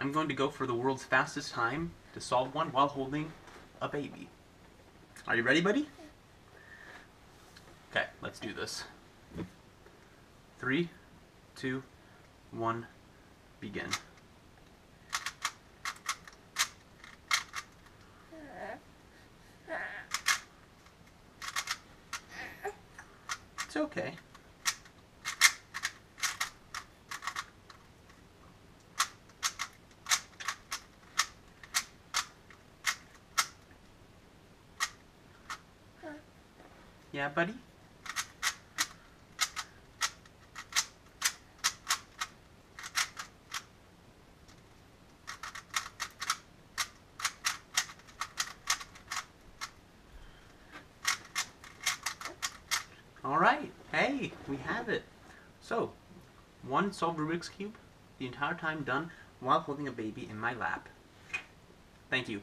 I'm going to go for the world's fastest time to solve one while holding a baby. Are you ready, buddy? Okay, let's do this. 3, 2, 1, begin. It's okay. Yeah, buddy? Alright, hey, we have it. So, one solved Rubik's Cube, the entire time done while holding a baby in my lap. Thank you.